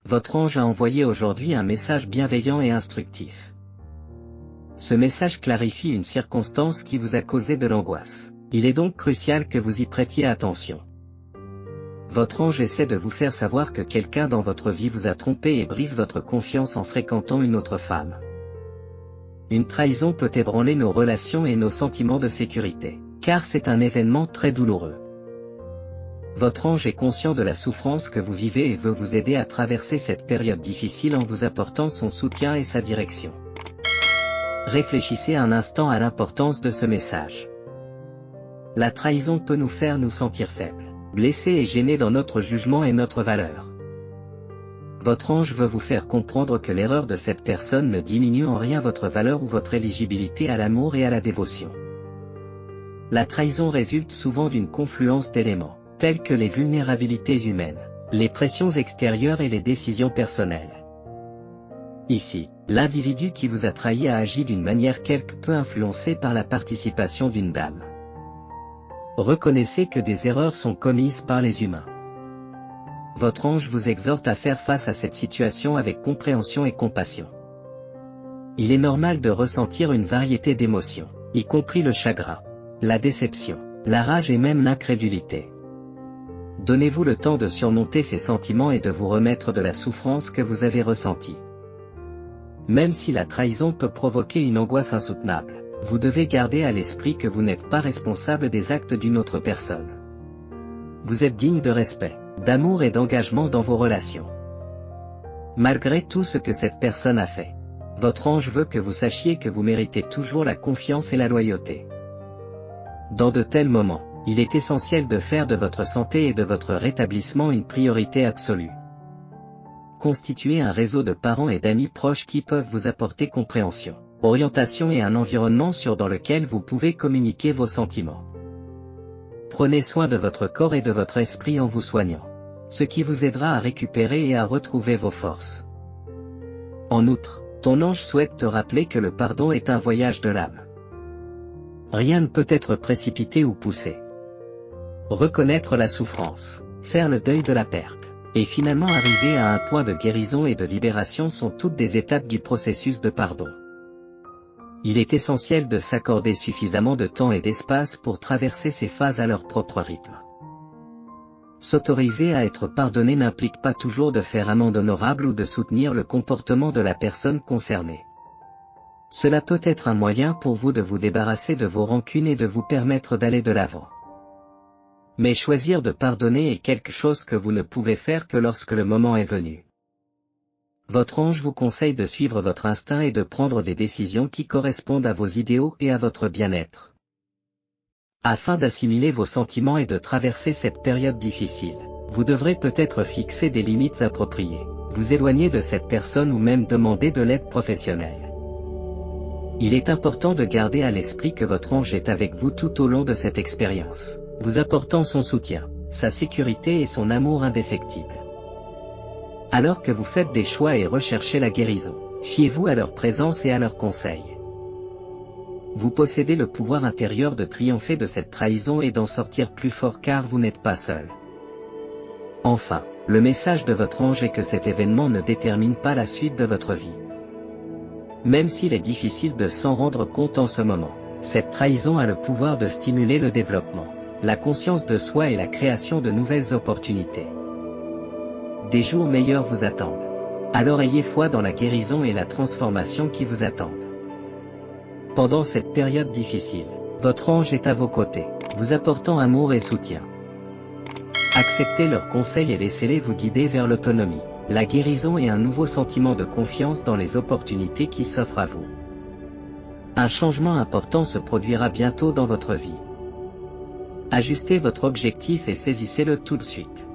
Votre ange a envoyé aujourd'hui un message bienveillant et instructif. Ce message clarifie une circonstance qui vous a causé de l'angoisse. Il est donc crucial que vous y prêtiez attention. Votre ange essaie de vous faire savoir que quelqu'un dans votre vie vous a trompé et brise votre confiance en fréquentant une autre femme. Une trahison peut ébranler nos relations et nos sentiments de sécurité, car c'est un événement très douloureux. Votre ange est conscient de la souffrance que vous vivez et veut vous aider à traverser cette période difficile en vous apportant son soutien et sa direction. Réfléchissez un instant à l'importance de ce message. La trahison peut nous faire nous sentir faibles, blessés et gênés dans notre jugement et notre valeur. Votre ange veut vous faire comprendre que l'erreur de cette personne ne diminue en rien votre valeur ou votre éligibilité à l'amour et à la dévotion. La trahison résulte souvent d'une confluence d'éléments, tels que les vulnérabilités humaines, les pressions extérieures et les décisions personnelles. Ici, l'individu qui vous a trahi a agi d'une manière quelque peu influencée par la participation d'une dame. Reconnaissez que des erreurs sont commises par les humains. Votre ange vous exhorte à faire face à cette situation avec compréhension et compassion. Il est normal de ressentir une variété d'émotions, y compris le chagrin, la déception, la rage et même l'incrédulité. Donnez-vous le temps de surmonter ces sentiments et de vous remettre de la souffrance que vous avez ressentie. Même si la trahison peut provoquer une angoisse insoutenable, vous devez garder à l'esprit que vous n'êtes pas responsable des actes d'une autre personne. Vous êtes digne de respect, d'amour et d'engagement dans vos relations. Malgré tout ce que cette personne a fait, votre ange veut que vous sachiez que vous méritez toujours la confiance et la loyauté. Dans de tels moments, il est essentiel de faire de votre santé et de votre rétablissement une priorité absolue. Constituez un réseau de parents et d'amis proches qui peuvent vous apporter compréhension, orientation et un environnement sûr dans lequel vous pouvez communiquer vos sentiments. Prenez soin de votre corps et de votre esprit en vous soignant, ce qui vous aidera à récupérer et à retrouver vos forces. En outre, ton ange souhaite te rappeler que le pardon est un voyage de l'âme. Rien ne peut être précipité ou poussé. Reconnaître la souffrance, faire le deuil de la perte, et finalement arriver à un point de guérison et de libération sont toutes des étapes du processus de pardon. Il est essentiel de s'accorder suffisamment de temps et d'espace pour traverser ces phases à leur propre rythme. S'autoriser à être pardonné n'implique pas toujours de faire amende honorable ou de soutenir le comportement de la personne concernée. Cela peut être un moyen pour vous de vous débarrasser de vos rancunes et de vous permettre d'aller de l'avant. Mais choisir de pardonner est quelque chose que vous ne pouvez faire que lorsque le moment est venu. Votre ange vous conseille de suivre votre instinct et de prendre des décisions qui correspondent à vos idéaux et à votre bien-être. Afin d'assimiler vos sentiments et de traverser cette période difficile, vous devrez peut-être fixer des limites appropriées, vous éloigner de cette personne ou même demander de l'aide professionnelle. Il est important de garder à l'esprit que votre ange est avec vous tout au long de cette expérience, vous apportant son soutien, sa sécurité et son amour indéfectible. Alors que vous faites des choix et recherchez la guérison, fiez-vous à leur présence et à leurs conseils. Vous possédez le pouvoir intérieur de triompher de cette trahison et d'en sortir plus fort car vous n'êtes pas seul. Enfin, le message de votre ange est que cet événement ne détermine pas la suite de votre vie. Même s'il est difficile de s'en rendre compte en ce moment, cette trahison a le pouvoir de stimuler le développement, la conscience de soi et la création de nouvelles opportunités. Des jours meilleurs vous attendent. Alors ayez foi dans la guérison et la transformation qui vous attendent. Pendant cette période difficile, votre ange est à vos côtés, vous apportant amour et soutien. Acceptez leurs conseils et laissez-les vous guider vers l'autonomie, la guérison et un nouveau sentiment de confiance dans les opportunités qui s'offrent à vous. Un changement important se produira bientôt dans votre vie. Ajustez votre objectif et saisissez-le tout de suite.